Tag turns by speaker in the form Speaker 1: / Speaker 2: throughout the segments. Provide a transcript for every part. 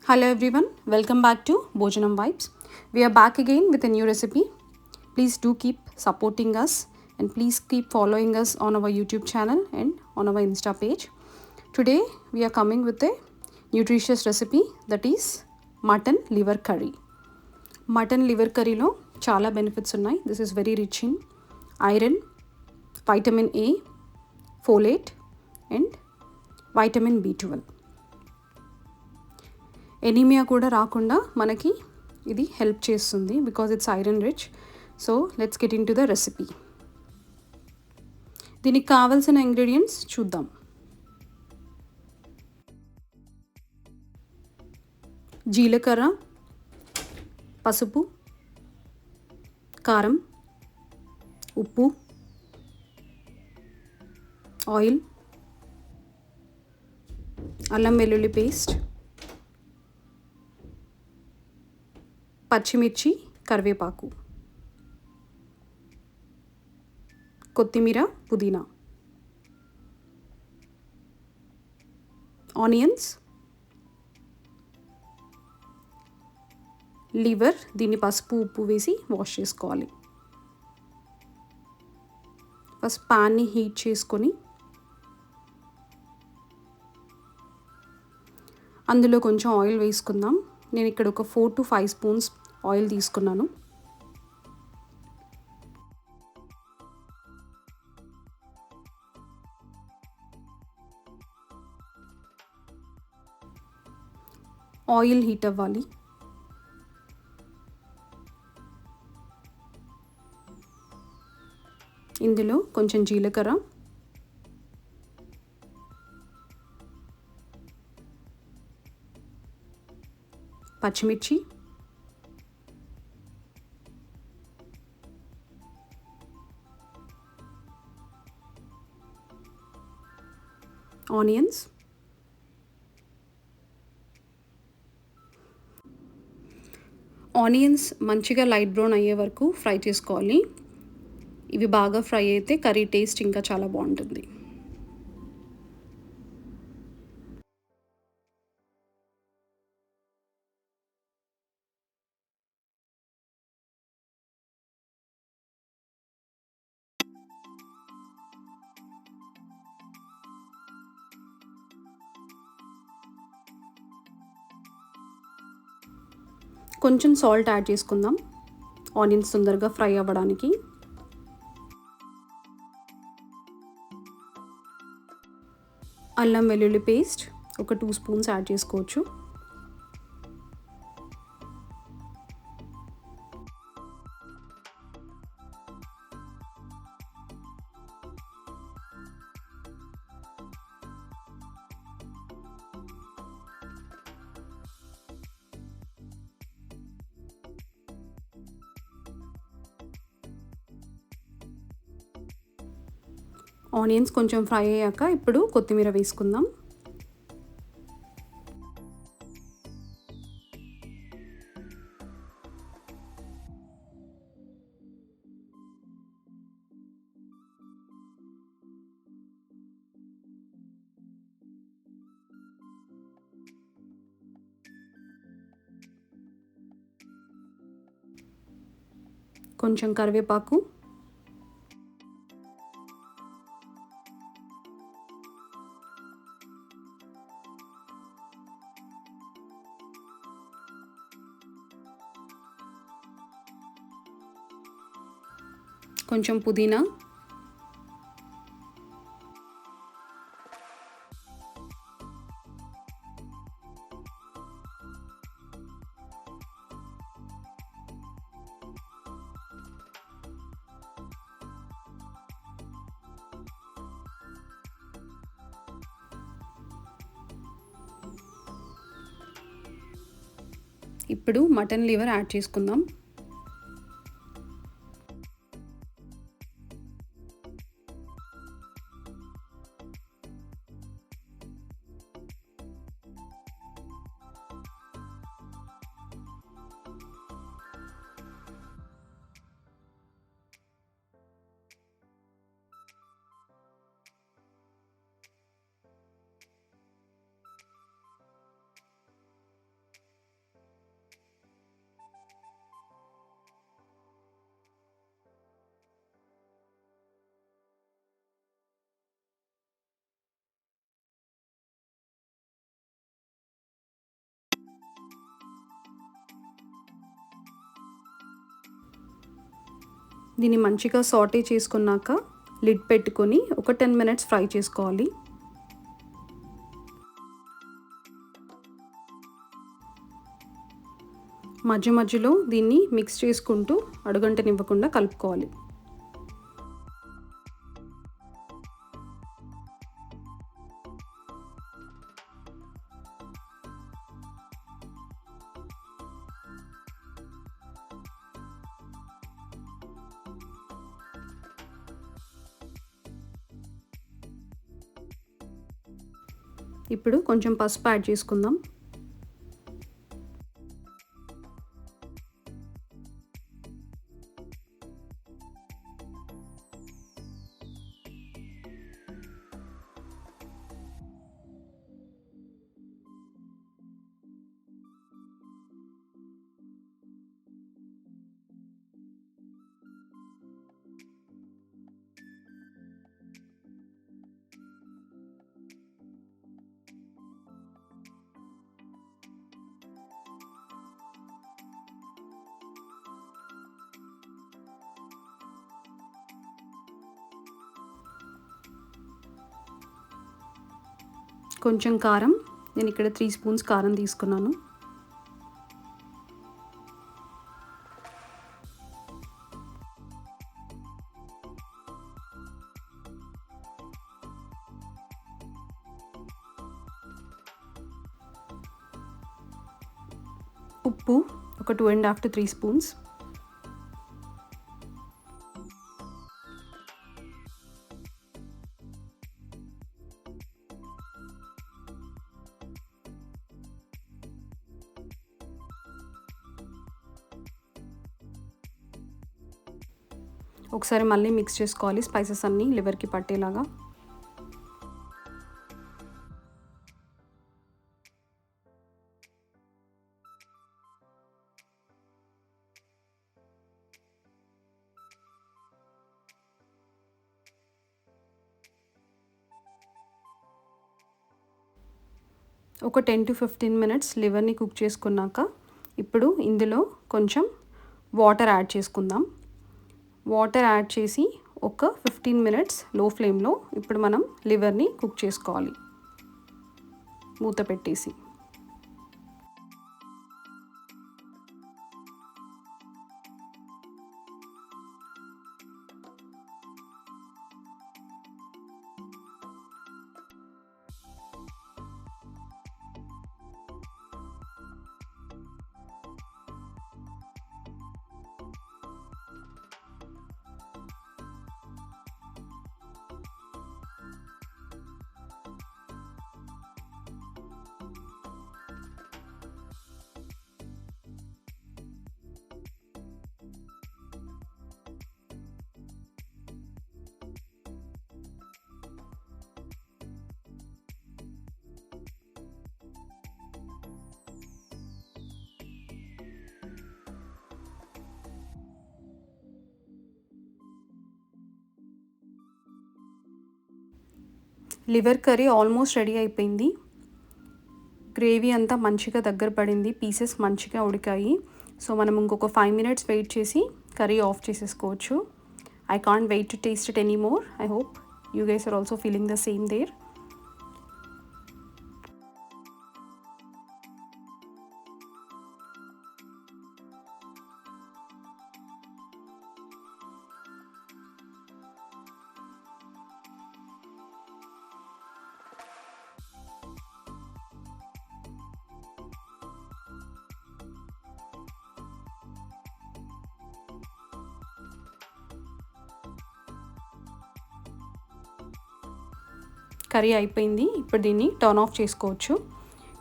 Speaker 1: Hello everyone, welcome back to Bhojanam Vibes. We are back again with a new recipe. Please do keep supporting us and please keep following us on our YouTube channel and on our Insta page. Today we are coming with a nutritious recipe, that is mutton liver curry. Mutton liver curry lo chala benefits unnai. This is very rich in iron, vitamin A, folate and vitamin B12. Anaemia కూడా రాకుండా మనకి ఇది help చేస్తుంది because it's iron rich. So let's get in to the recipe. దీనికి కావాల్సిన ingredients చూద్దాం. జీలకర్ర, పసుపు, కారం, ఉప్పు, ఆయిల్, అల్లం వెల్లుల్లి పేస్ట్, పచ్చిమిర్చి, కరివేపాకు, కొత్తిమీర, పుదీనా, ఆనియన్స్, లివర్, దీన్ని పసుపు ఉప్పు వేసి వాష్ చేసుకోవాలి. ఫస్ట్ పాన్ని హీట్ చేసుకొని అందులో కొంచెం ఆయిల్ వేసుకుందాం. నేను ఇక్కడ ఒక 4 to 5 స్పూన్స్ ఆయిల్ తీసుకున్నాను. ఆయిల్ హీట్ అవ్వాలి. ఇందులో కొంచెం జీలకర్ర, పచ్చిమిర్చి, ఆనియన్స్, ఆనియన్స్ మంచిగా లైట్ బ్రౌన్ అయ్యే వరకు ఫ్రై చేసుకోవాలి. ఇవి బాగా ఫ్రై అయితే కర్రీ టేస్ట్ ఇంకా చాలా బాగుంటుంది. కొంచెం సాల్ట్ యాడ్ చేసుకుందాం ఆనియన్స్ తొందరగా ఫ్రై అవ్వడానికి. అల్లం వెల్లుల్లి పేస్ట్ ఒక 2 స్పూన్స్ యాడ్ చేసుకోవచ్చు. ఆనియన్స్ కొంచెం ఫ్రై అయ్యాక ఇప్పుడు కొత్తిమీర వేసుకుందాం. కొంచెం కరివేపాకు, కొంచెం పుదీనా, ఇప్పుడు మటన్ లివర్ యాడ్ చేసుకుందాం. దీన్ని మంచిగా సాటే చేసుకున్నాక లిడ్ పెట్టుకొని ఒక 10 మినిట్స్ ఫ్రై చేసుకోవాలి. మధ్య మధ్యలో దీన్ని మిక్స్ చేసుకుంటూ అడుగంటనివ్వకుండా కలుపుకోవాలి. ఇప్పుడు కొంచెం పసుపు యాడ్ చేసుకుందాం. కొంచెం కారం, నేను ఇక్కడ 3 స్పూన్స్ కారం తీసుకున్నాను. ఉప్పు ఒక 2.5 to 3 స్పూన్స్. ఒకసారి మళ్ళీ మిక్స్ చేసుకోవాలి స్పైసెస్ అన్నీ లివర్కి పట్టేలాగా. ఒక 10 to 15 మినిట్స్ లివర్ని కుక్ చేసుకున్నాక ఇప్పుడు ఇందులో కొంచెం వాటర్ యాడ్ చేసుకుందాం. వాటర్ యాడ్ చేసి ఒక 15 మినిట్స్ లో ఫ్లేమ్లో ఇప్పుడు మనం లివర్ని కుక్ చేసుకోవాలి మూత పెట్టేసి. లివర్ కర్రీ ఆల్మోస్ట్ రెడీ అయిపోయింది. గ్రేవీ అంతా మంచిగా దగ్గర పడింది, పీసెస్ మంచిగా ఉడికాయి. సో మనం ఇంకొక 5 మినిట్స్ వెయిట్ చేసి కర్రీ ఆఫ్ చేసేసుకోవచ్చు. I can't wait to taste it anymore. I hope you guys are also feeling the same there. Curry అయిపోయింది. ఇప్పుడు దీన్ని టర్న్ ఆఫ్ చేసుకోవచ్చు.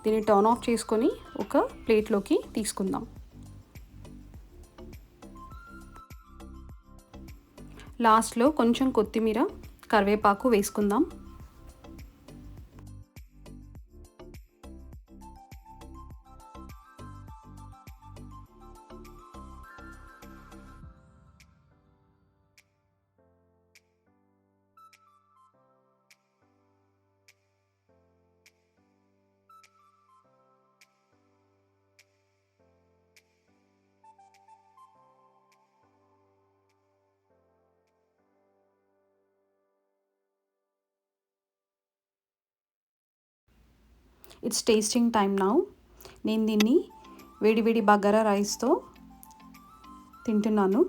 Speaker 1: దీన్ని టర్న్ ఆఫ్ చేసుకొని ఒక ప్లేట్లోకి తీసుకుందాం. లాస్ట్లో కొంచెం కొత్తిమీర, కరివేపాకు వేసుకుందాం. It's tasting time now. నేను దీన్ని వేడి వేడి బగారా రైస్తో తింటున్నాను.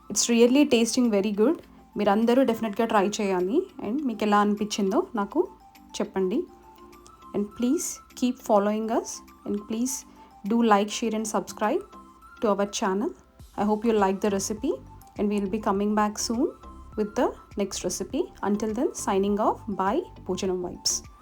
Speaker 1: It's really tasting very good. మీరందరూ డెఫినెట్గా ట్రై చేయాలి అండ్ మీకు ఎలా అనిపించిందో నాకు చెప్పండి. And please keep following us and please do like, share and subscribe to our channel. I hope you like the recipe and we will be coming back soon with the next recipe. Until then, signing off. Bye. Bhojanam Vibes.